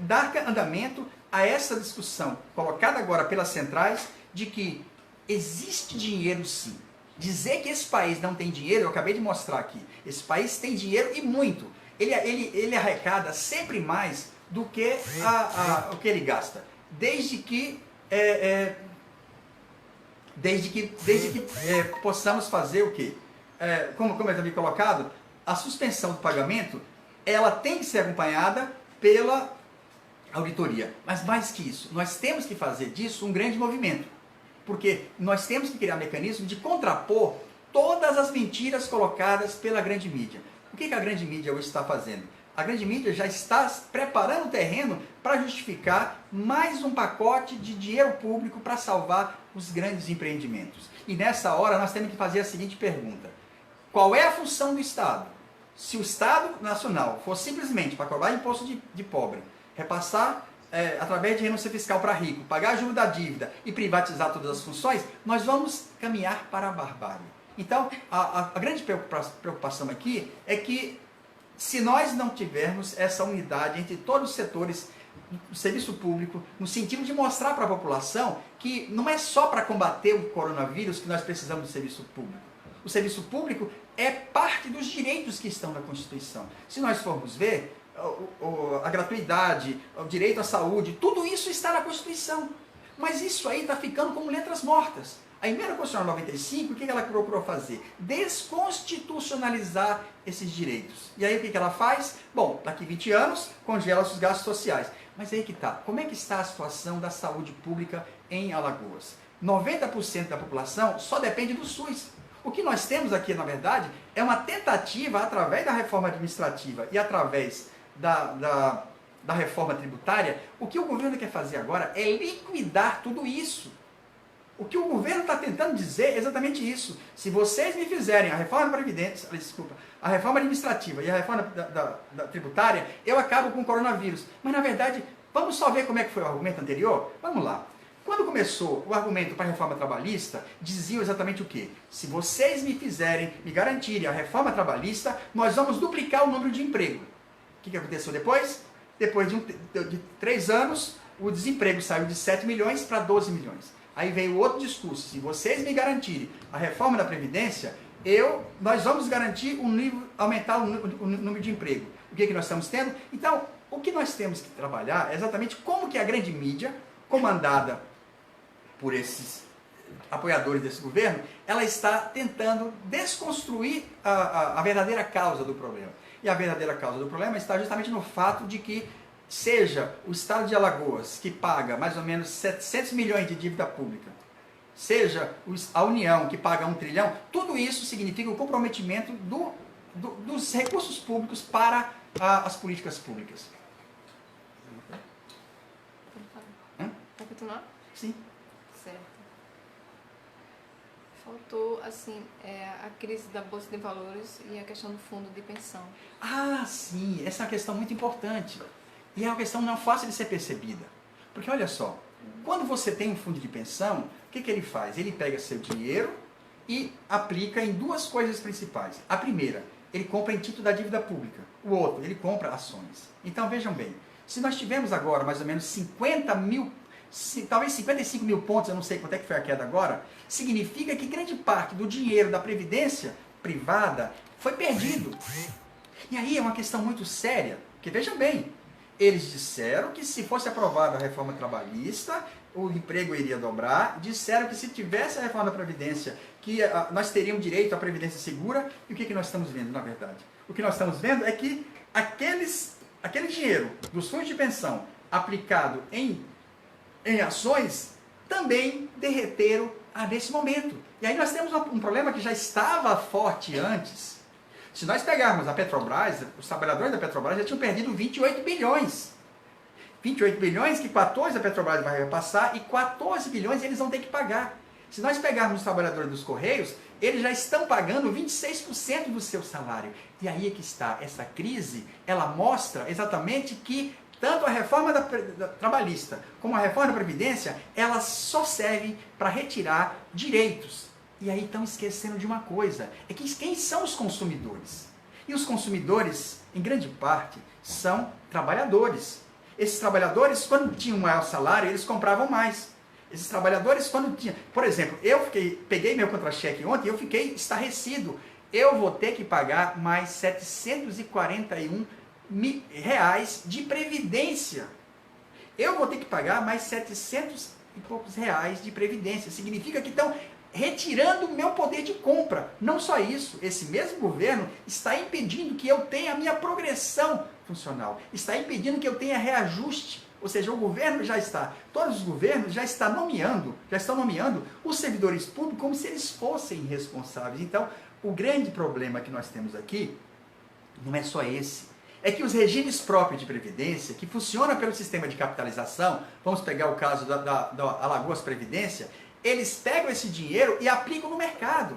dar andamento a essa discussão, colocada agora pelas centrais, de que existe dinheiro sim. Dizer que esse país não tem dinheiro, eu acabei de mostrar aqui, esse país tem dinheiro e muito. Ele arrecada sempre mais do que o que ele gasta. Desde que possamos fazer o quê? Como eu havia colocado, a suspensão do pagamento, ela tem que ser acompanhada pela auditoria. Mas mais que isso, nós temos que fazer disso um grande movimento. Porque nós temos que criar mecanismos de contrapor todas as mentiras colocadas pela grande mídia. O que a grande mídia hoje está fazendo? A grande mídia já está preparando o terreno para justificar mais um pacote de dinheiro público para salvar os grandes empreendimentos. E nessa hora nós temos que fazer a seguinte pergunta: qual é a função do Estado? Se o Estado Nacional for simplesmente para cobrar imposto de pobre, repassar através de renúncia fiscal para rico, pagar a juros da dívida e privatizar todas as funções, nós vamos caminhar para a barbárie. Então, a grande preocupação aqui é que se nós não tivermos essa unidade entre todos os setores do serviço público, no sentido de mostrar para a população que não é só para combater o coronavírus que nós precisamos do serviço público. O serviço público é parte dos direitos que estão na Constituição. Se nós formos ver, a gratuidade, o direito à saúde, tudo isso está na Constituição. Mas isso aí está ficando como letras mortas. A emenda constitucional 95, o que ela procurou fazer? Desconstitucionalizar esses direitos. E aí o que ela faz? Bom, daqui 20 anos, congela os gastos sociais. Mas aí que está. Como é que está a situação da saúde pública em Alagoas? 90% da população só depende do SUS. O que nós temos aqui, na verdade, é uma tentativa, através da reforma administrativa e através da reforma tributária, o que o governo quer fazer agora é liquidar tudo isso. O que o governo está tentando dizer é exatamente isso. Se vocês me fizerem a reforma da Previdência, a reforma administrativa e a reforma da tributária, eu acabo com o coronavírus. Mas, na verdade, vamos só ver como é que foi o argumento anterior? Vamos lá. Quando começou o argumento para a reforma trabalhista, diziam exatamente o quê? Se vocês me garantirem a reforma trabalhista, nós vamos duplicar o número de emprego. O que aconteceu depois? Depois de 3 anos, o desemprego saiu de 7 milhões para 12 milhões. Aí veio outro discurso, se vocês me garantirem a reforma da Previdência, nós vamos garantir aumentar o número de emprego. O que nós estamos tendo? Então, o que nós temos que trabalhar é exatamente como que a grande mídia, comandada por esses apoiadores desse governo, ela está tentando desconstruir a verdadeira causa do problema. E a verdadeira causa do problema está justamente no fato de que seja o Estado de Alagoas, que paga mais ou menos 700 milhões de dívida pública, seja a União, que paga 1 trilhão, tudo isso significa o comprometimento dos recursos públicos para as políticas públicas. Quer continuar? Sim. Certo. Faltou, assim, a crise da Bolsa de Valores e a questão do fundo de pensão. Ah, sim, essa é uma questão muito importante. E é uma questão não fácil de ser percebida. Porque olha só, quando você tem um fundo de pensão, o que ele faz? Ele pega seu dinheiro e aplica em 2 coisas principais. A primeira, ele compra em título da dívida pública. O outro, ele compra ações. Então vejam bem, se nós tivermos agora mais ou menos 50 mil, talvez 55 mil pontos, eu não sei quanto é que foi a queda agora, significa que grande parte do dinheiro da Previdência privada foi perdido. E aí é uma questão muito séria, porque vejam bem, eles disseram que se fosse aprovada a reforma trabalhista, o emprego iria dobrar, disseram que se tivesse a reforma da Previdência, que nós teríamos direito à Previdência segura, e o que nós estamos vendo, na verdade? O que nós estamos vendo é que aquele dinheiro dos fundos de pensão aplicado em ações também derreteram nesse momento. E aí nós temos um problema que já estava forte antes. Se nós pegarmos a Petrobras, os trabalhadores da Petrobras já tinham perdido 28 bilhões. 28 bilhões que 14 a Petrobras vai repassar e 14 bilhões eles vão ter que pagar. Se nós pegarmos os trabalhadores dos Correios, eles já estão pagando 26% do seu salário. E aí é que está. Essa crise, ela mostra exatamente que tanto a reforma trabalhista como a reforma da Previdência, elas só servem para retirar direitos. E aí estão esquecendo de uma coisa, é que quem são os consumidores? E os consumidores, em grande parte, são trabalhadores. Esses trabalhadores, quando tinham um maior salário, eles compravam mais. Esses trabalhadores, quando tinham... Por exemplo, peguei meu contra-cheque ontem e eu fiquei estarrecido. Eu vou ter que pagar mais 741 reais de previdência. Eu vou ter que pagar mais 700 e poucos reais de previdência. Significa que estão retirando o meu poder de compra. Não só isso, esse mesmo governo está impedindo que eu tenha a minha progressão funcional, está impedindo que eu tenha reajuste. Ou seja, o governo todos os governos já estão nomeando os servidores públicos como se eles fossem responsáveis. Então, o grande problema que nós temos aqui não é só esse. É que os regimes próprios de previdência, que funcionam pelo sistema de capitalização, vamos pegar o caso da Alagoas Previdência, eles pegam esse dinheiro e aplicam no mercado.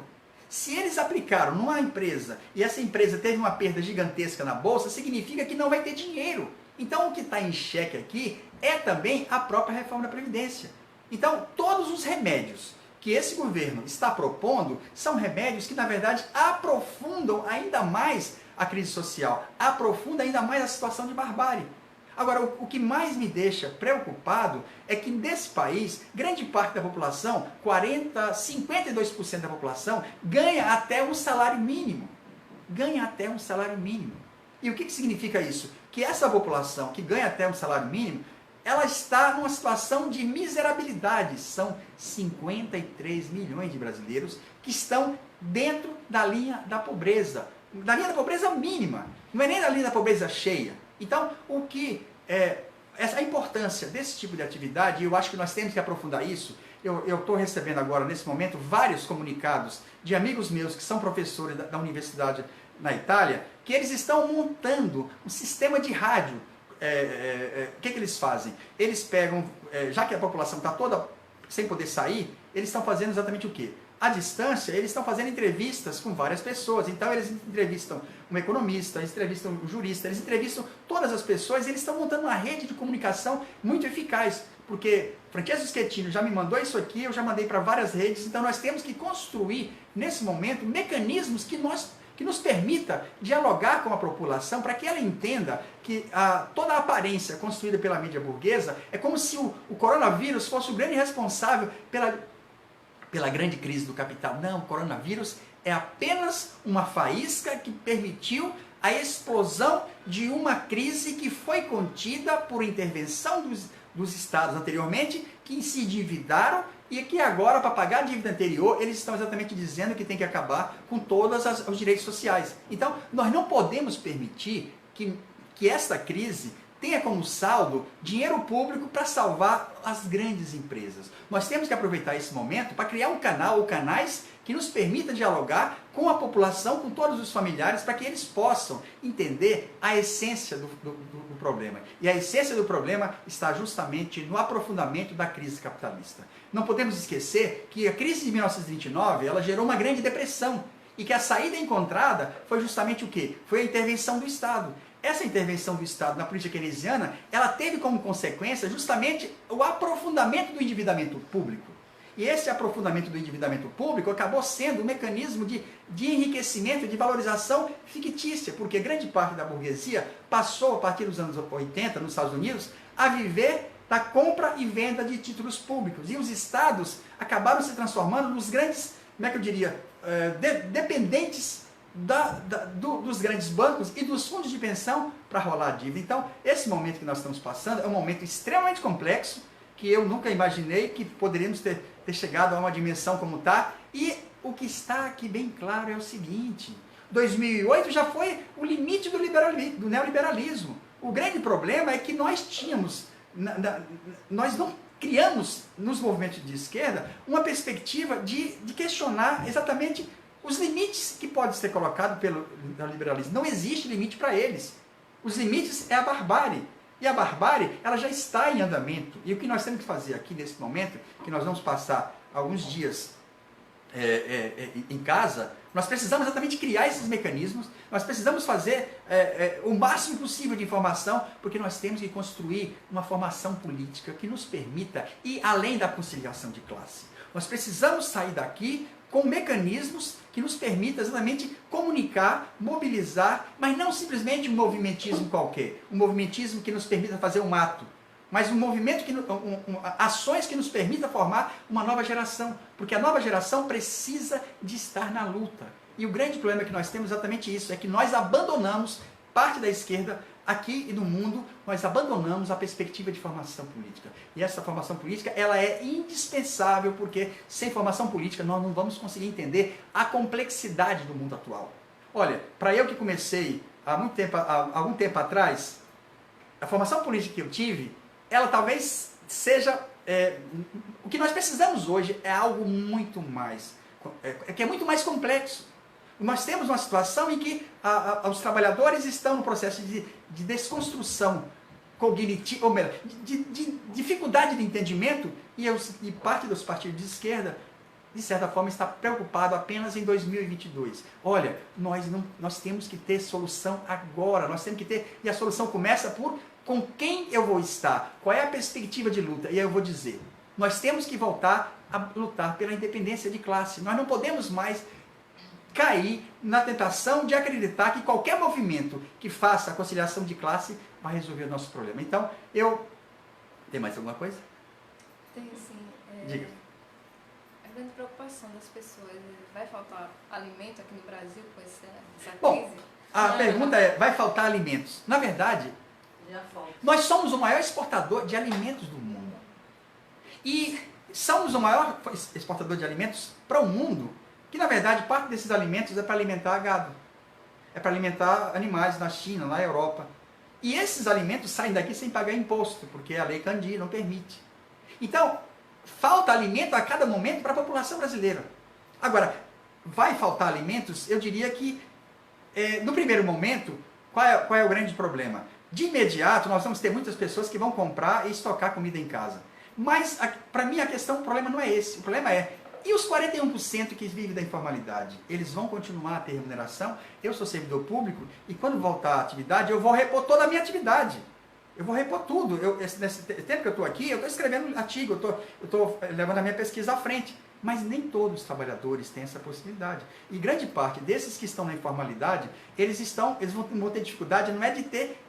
Se eles aplicaram numa empresa e essa empresa teve uma perda gigantesca na bolsa, significa que não vai ter dinheiro. Então o que está em xeque aqui é também a própria reforma da Previdência. Então todos os remédios que esse governo está propondo são remédios que, na verdade, aprofundam ainda mais a crise social, aprofundam ainda mais a situação de barbárie. Agora, o que mais me deixa preocupado é que nesse país, grande parte da população, 52% da população, ganha até um salário mínimo. Ganha até um salário mínimo. E o que significa isso? Que essa população que ganha até um salário mínimo, ela está numa situação de miserabilidade. São 53 milhões de brasileiros que estão dentro da linha da pobreza. Da linha da pobreza mínima. Não é nem da linha da pobreza cheia. Então, a importância desse tipo de atividade, eu acho que nós temos que aprofundar isso. Eu estou recebendo agora, nesse momento, vários comunicados de amigos meus que são professores da universidade na Itália, que eles estão montando um sistema de rádio. O que eles fazem? Eles pegam, já que a população está toda sem poder sair, eles estão fazendo exatamente o quê? À distância, eles estão fazendo entrevistas com várias pessoas. Então, eles entrevistam um economista, eles entrevistam um jurista, eles entrevistam todas as pessoas e eles estão montando uma rede de comunicação muito eficaz. Porque Francesco Schettino já me mandou isso aqui, eu já mandei para várias redes. Então, nós temos que construir, nesse momento, mecanismos que nos permita dialogar com a população para que ela entenda que toda a aparência construída pela mídia burguesa é como se o coronavírus fosse o grande responsável pela grande crise do capital. Não, o coronavírus é apenas uma faísca que permitiu a explosão de uma crise que foi contida por intervenção dos estados anteriormente, que se endividaram e que agora, para pagar a dívida anterior, eles estão exatamente dizendo que tem que acabar com todos os direitos sociais. Então, nós não podemos permitir que esta crise tenha como saldo dinheiro público para salvar as grandes empresas. Nós temos que aproveitar esse momento para criar um canal ou canais que nos permita dialogar com a população, com todos os familiares, para que eles possam entender a essência do problema. E a essência do problema está justamente no aprofundamento da crise capitalista. Não podemos esquecer que a crise de 1929, ela gerou uma grande depressão, e que a saída encontrada foi justamente o quê? Foi a intervenção do Estado. Essa intervenção do Estado na política keynesiana, ela teve como consequência justamente o aprofundamento do endividamento público. E esse aprofundamento do endividamento público acabou sendo um mecanismo de enriquecimento, de valorização fictícia, porque grande parte da burguesia passou, a partir dos anos 80, nos Estados Unidos, a viver da compra e venda de títulos públicos. E os estados acabaram se transformando nos grandes, como é que eu diria, dependentes dos grandes bancos e dos fundos de pensão para rolar a dívida. Então, esse momento que nós estamos passando é um momento extremamente complexo, que eu nunca imaginei que poderíamos ter chegado a uma dimensão como está. E o que está aqui bem claro é o seguinte: 2008 já foi o limite do neoliberalismo. O grande problema é que nós não criamos nos movimentos de esquerda uma perspectiva de questionar exatamente os limites que podem ser colocados pelo neoliberalismo. Não existe limite para eles. Os limites é a barbárie. E a barbárie, ela já está em andamento. E o que nós temos que fazer aqui nesse momento, que nós vamos passar alguns dias em casa, nós precisamos exatamente criar esses mecanismos, nós precisamos fazer o máximo possível de informação, porque nós temos que construir uma formação política que nos permita ir além da conciliação de classe. Nós precisamos sair daqui com mecanismos que nos permitam exatamente comunicar, mobilizar, mas não simplesmente um movimentismo qualquer, um movimentismo que nos permita fazer um ato, mas um movimento, ações que nos permita formar uma nova geração, porque a nova geração precisa de estar na luta. E o grande problema que nós temos é exatamente isso, é que nós abandonamos, parte da esquerda, aqui e no mundo, nós abandonamos a perspectiva de formação política. E essa formação política, ela é indispensável, porque sem formação política nós não vamos conseguir entender a complexidade do mundo atual. Olha, para eu que comecei há algum tempo atrás, a formação política que eu tive, ela talvez seja... o que nós precisamos hoje é algo muito mais... que é muito mais complexo. Nós temos uma situação em que os trabalhadores estão no processo de desconstrução cognitiva, ou melhor, de dificuldade de entendimento, e parte dos partidos de esquerda, de certa forma, está preocupado apenas em 2022. Olha, nós temos que ter solução agora, nós temos que ter, e a solução começa por com quem eu vou estar, qual é a perspectiva de luta, e aí eu vou dizer, nós temos que voltar a lutar pela independência de classe. Nós não podemos mais cair na tentação de acreditar que qualquer movimento que faça a conciliação de classe vai resolver o nosso problema. Então, Tem mais alguma coisa? Tem sim. Diga. A grande preocupação das pessoas, vai faltar alimento aqui no Brasil com essa Bom, crise? a pergunta é, vai faltar alimentos? Na verdade, Já falta. nós somos o maior exportador de alimentos do mundo. E somos o maior exportador de alimentos para o mundo, que na verdade parte desses alimentos é para alimentar gado. É para alimentar animais na China, na Europa. E esses alimentos saem daqui sem pagar imposto, porque a lei Candir não permite. Então, falta alimento a cada momento para a população brasileira. Agora, vai faltar alimentos? Eu diria que, no primeiro momento, qual é o grande problema? De imediato, nós vamos ter muitas pessoas que vão comprar e estocar comida em casa. Mas, para mim, o problema não é esse. O problema é, e os 41% que vivem da informalidade? Eles vão continuar a ter remuneração? Eu sou servidor público e quando voltar à atividade, eu vou repor toda a minha atividade. Eu vou repor tudo. Nesse tempo que eu estou aqui, eu estou escrevendo artigo, eu estou levando a minha pesquisa à frente. Mas nem todos os trabalhadores têm essa possibilidade. E grande parte desses que estão na informalidade, eles vão ter dificuldade, não é de ter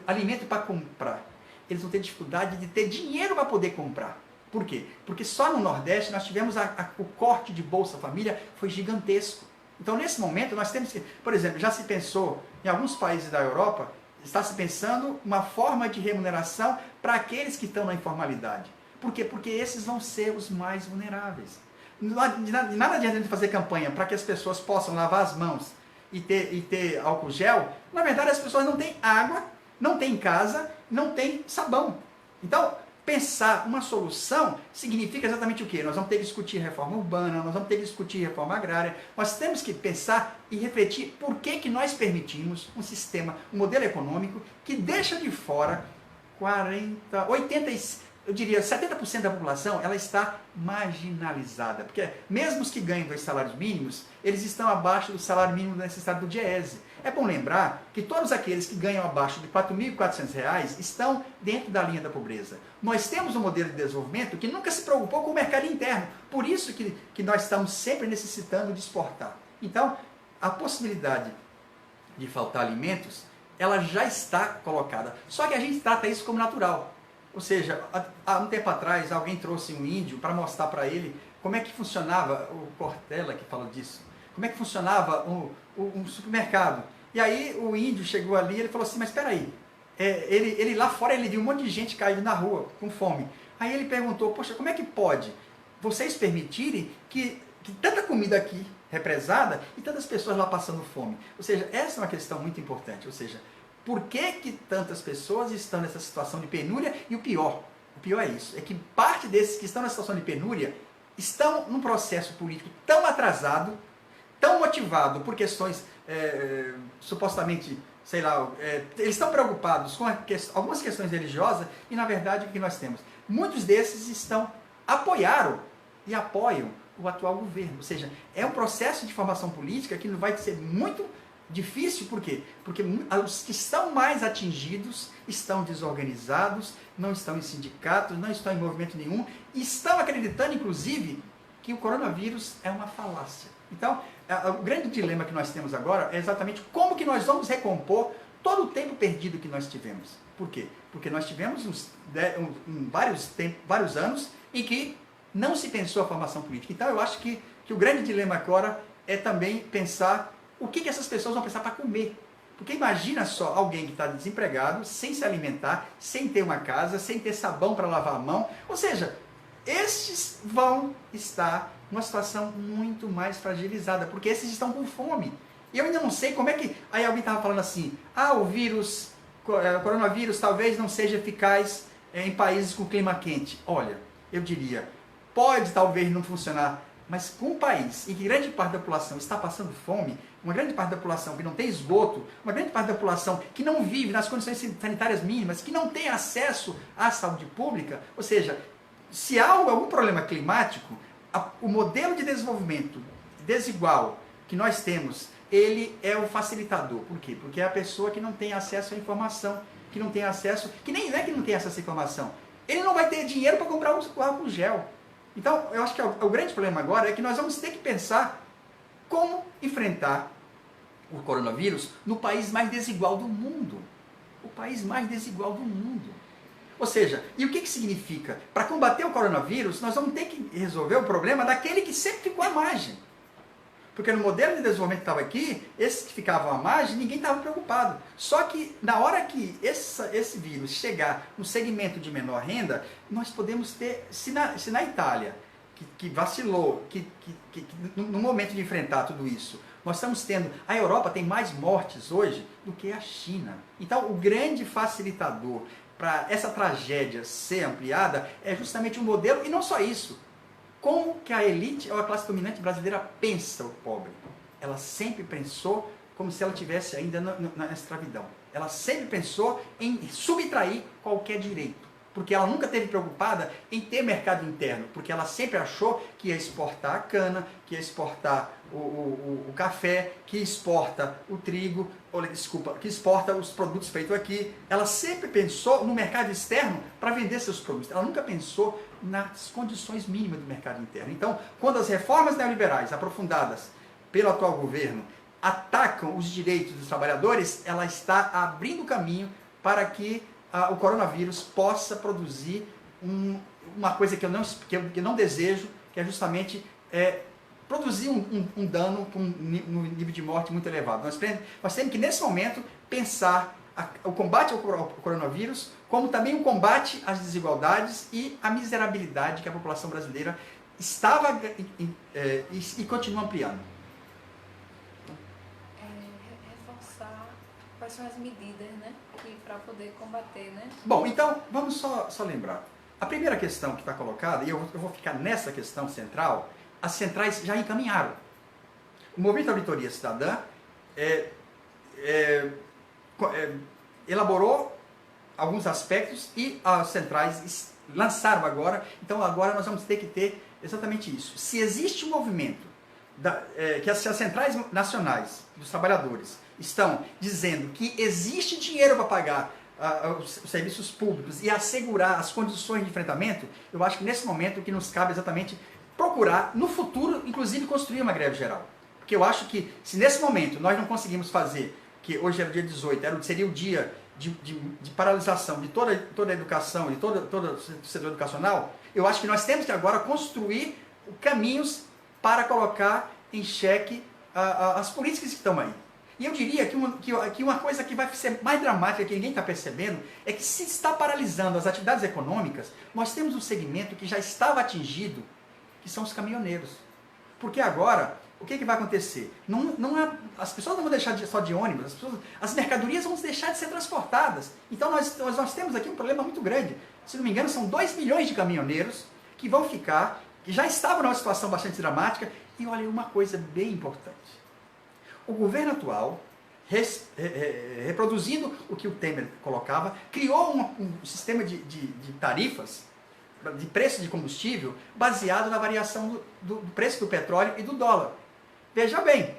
alimento para comprar. Eles vão ter dificuldade de ter dinheiro para poder comprar. Por quê? Porque só no Nordeste nós tivemos o corte de Bolsa Família, foi gigantesco. Então, nesse momento, nós temos que, por exemplo, já se pensou, em alguns países da Europa, está se pensando uma forma de remuneração para aqueles que estão na informalidade. Por quê? Porque esses vão ser os mais vulneráveis. De nada adianta a gente fazer campanha para que as pessoas possam lavar as mãos e ter álcool gel. Na verdade, as pessoas não têm água, não têm casa, não têm sabão. Então, pensar uma solução significa exatamente o quê? Nós vamos ter que discutir reforma urbana, nós vamos ter que discutir reforma agrária, nós temos que pensar e refletir por que nós permitimos um sistema, um modelo econômico que deixa de fora 70% da população, ela está marginalizada. Porque mesmo os que ganham 2 salários mínimos, eles estão abaixo do salário mínimo necessário do DIEESE. É bom lembrar que todos aqueles que ganham abaixo de R$ 4.400 estão dentro da linha da pobreza. Nós temos um modelo de desenvolvimento que nunca se preocupou com o mercado interno. Por isso que nós estamos sempre necessitando de exportar. Então, a possibilidade de faltar alimentos, ela já está colocada. Só que a gente trata isso como natural. Ou seja, há um tempo atrás, alguém trouxe um índio para mostrar para ele como é que funcionava, o Cortella que falou disso, como é que funcionava um supermercado. E aí o índio chegou ali e ele falou assim, mas espera aí, ele lá fora ele viu um monte de gente caído na rua com fome. Aí ele perguntou, poxa, como é que pode vocês permitirem que tanta comida aqui represada e tantas pessoas lá passando fome? Ou seja, essa é uma questão muito importante, ou seja, por que tantas pessoas estão nessa situação de penúria? E o pior é isso, é que parte desses que estão nessa situação de penúria estão num processo político tão atrasado, tão motivado por questões supostamente, sei lá, eles estão preocupados com algumas questões religiosas e na verdade o que nós temos? Muitos desses apoiaram e apoiam o atual governo, ou seja, é um processo de formação política que vai ser muito difícil, por quê? Porque os que estão mais atingidos estão desorganizados, não estão em sindicatos, não estão em movimento nenhum, e estão acreditando, inclusive, que o coronavírus é uma falácia. Então, o grande dilema que nós temos agora é exatamente como que nós vamos recompor todo o tempo perdido que nós tivemos. Por quê? Porque nós tivemos vários anos em que não se pensou a formação política. Então, eu acho que o grande dilema agora é também pensar o que essas pessoas vão precisar para comer. Porque imagina só alguém que está desempregado, sem se alimentar, sem ter uma casa, sem ter sabão para lavar a mão. Ou seja, estes vão estar numa situação muito mais fragilizada, porque esses estão com fome. E eu ainda não sei como é que... Aí alguém estava falando assim, o coronavírus talvez não seja eficaz em países com clima quente. Olha, eu diria, pode talvez não funcionar, mas com um país em que grande parte da população está passando fome, uma grande parte da população que não tem esgoto, uma grande parte da população que não vive nas condições sanitárias mínimas, que não tem acesso à saúde pública, ou seja, se há algum problema climático, o modelo de desenvolvimento desigual que nós temos, ele é o facilitador. Por quê? Porque é a pessoa que não tem acesso à informação, que não tem acesso, que nem é que não tem acesso à informação, ele não vai ter dinheiro para comprar o álcool gel. Então, eu acho que o grande problema agora é que nós vamos ter que pensar como enfrentar o coronavírus no país mais desigual do mundo. O país mais desigual do mundo. Ou seja, e o que significa? Para combater o coronavírus, nós vamos ter que resolver o problema daquele que sempre ficou à margem. Porque no modelo de desenvolvimento que estava aqui, esses que ficavam à margem, ninguém estava preocupado. Só que na hora que esse vírus chegar no segmento de menor renda, nós podemos ter, se na Itália, que vacilou, no momento de enfrentar tudo isso, nós estamos tendo, a Europa tem mais mortes hoje do que a China. Então o grande facilitador para essa tragédia ser ampliada é justamente o modelo, e não só isso. Como que a elite ou a classe dominante brasileira pensa o pobre? Ela sempre pensou como se ela estivesse ainda na escravidão. Ela sempre pensou em subtrair qualquer direito. Porque ela nunca esteve preocupada em ter mercado interno. Porque ela sempre achou que ia exportar a cana, que ia exportar o café, que exporta o trigo, que exporta os produtos feitos aqui. Ela sempre pensou no mercado externo para vender seus produtos. Ela nunca pensou nas condições mínimas do mercado interno. Então, quando as reformas neoliberais aprofundadas pelo atual governo atacam os direitos dos trabalhadores, ela está abrindo caminho para que o coronavírus possa produzir uma coisa que eu não desejo, que é justamente produzir um dano com um nível de morte muito elevado. Nós temos que, nesse momento, pensar o combate ao coronavírus como também um combate às desigualdades e à miserabilidade que a população brasileira estava e continua ampliando. Reforçar quais são as medidas, né, para poder combater, né? Bom, então, vamos só lembrar. A primeira questão que está colocada, e eu vou ficar nessa questão central, as centrais já encaminharam. O Movimento Auditoria Cidadã elaborou alguns aspectos e as centrais lançaram agora. Então agora nós vamos ter que ter exatamente isso. Se existe um movimento, que as centrais nacionais dos trabalhadores estão dizendo que existe dinheiro para pagar os serviços públicos e assegurar as condições de enfrentamento, eu acho que nesse momento o que nos cabe é exatamente procurar, no futuro, inclusive construir uma greve geral. Porque eu acho que se nesse momento nós não conseguimos fazer, que hoje era o dia 18, seria o dia de paralisação de toda a educação, de todo o setor educacional, eu acho que nós temos que agora construir caminhos para colocar em xeque as políticas que estão aí. E eu diria que uma coisa que vai ser mais dramática, que ninguém está percebendo, é que se está paralisando as atividades econômicas, nós temos um segmento que já estava atingido, que são os caminhoneiros. Porque agora, o que vai acontecer? As pessoas não vão deixar só de ônibus, as mercadorias vão deixar de ser transportadas. Então nós temos aqui um problema muito grande. Se não me engano, são 2 milhões de caminhoneiros que vão ficar, que já estavam numa situação bastante dramática. E olha, uma coisa bem importante. O governo atual, reproduzindo o que o Temer colocava, criou um sistema de tarifas, de preço de combustível, baseado na variação do preço do petróleo e do dólar. Veja bem,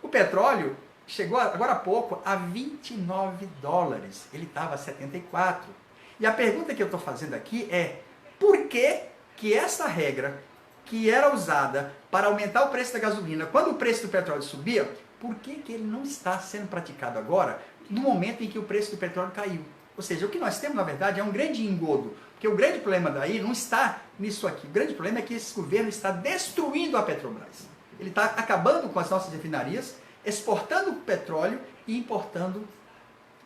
o petróleo chegou agora há pouco a 29 dólares, ele estava a 74. E a pergunta que eu estou fazendo aqui é, por que essa regra, que era usada para aumentar o preço da gasolina, quando o preço do petróleo subia, por que ele não está sendo praticado agora, no momento em que o preço do petróleo caiu? Ou seja, o que nós temos, na verdade, é um grande engodo. Porque o grande problema daí não está nisso aqui. O grande problema é que esse governo está destruindo a Petrobras. Ele está acabando com as nossas refinarias, exportando petróleo e importando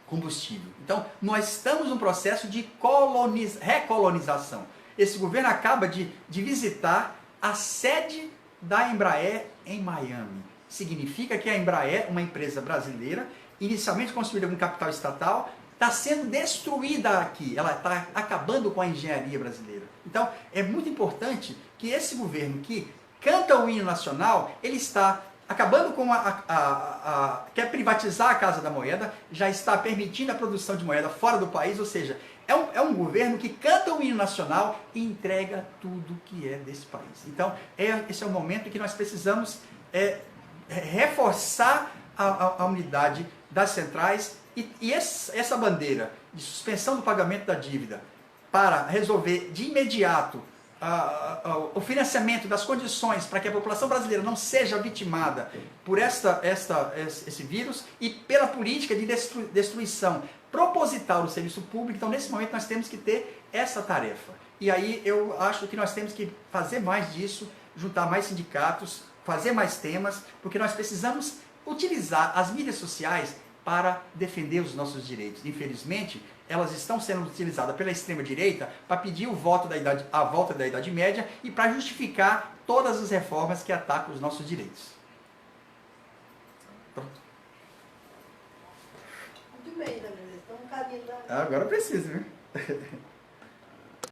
combustível. Então, nós estamos num processo de recolonização. Esse governo acaba de visitar a sede da Embraer em Miami. Significa que a Embraer, uma empresa brasileira, inicialmente construída com capital estatal, está sendo destruída aqui. Ela está acabando com a engenharia brasileira. Então, é muito importante que esse governo que canta o hino nacional, ele está acabando com quer privatizar a Casa da Moeda, já está permitindo a produção de moeda fora do país, ou seja, é um governo que canta o hino nacional e entrega tudo que é desse país. Então, esse é o momento em que nós precisamos reforçar a unidade das centrais e essa bandeira de suspensão do pagamento da dívida para resolver de imediato o financiamento das condições para que a população brasileira não seja vitimada por esse vírus e pela política de destruição proposital do serviço público. Então, nesse momento, nós temos que ter essa tarefa. E aí eu acho que nós temos que fazer mais disso, juntar mais sindicatos, fazer mais temas, porque nós precisamos utilizar as mídias sociais para defender os nossos direitos. Infelizmente, elas estão sendo utilizadas pela extrema-direita para pedir a volta da Idade Média e para justificar todas as reformas que atacam os nossos direitos. Pronto. Muito bem, Dona Inês. Então, um caminho da... Agora precisa, viu?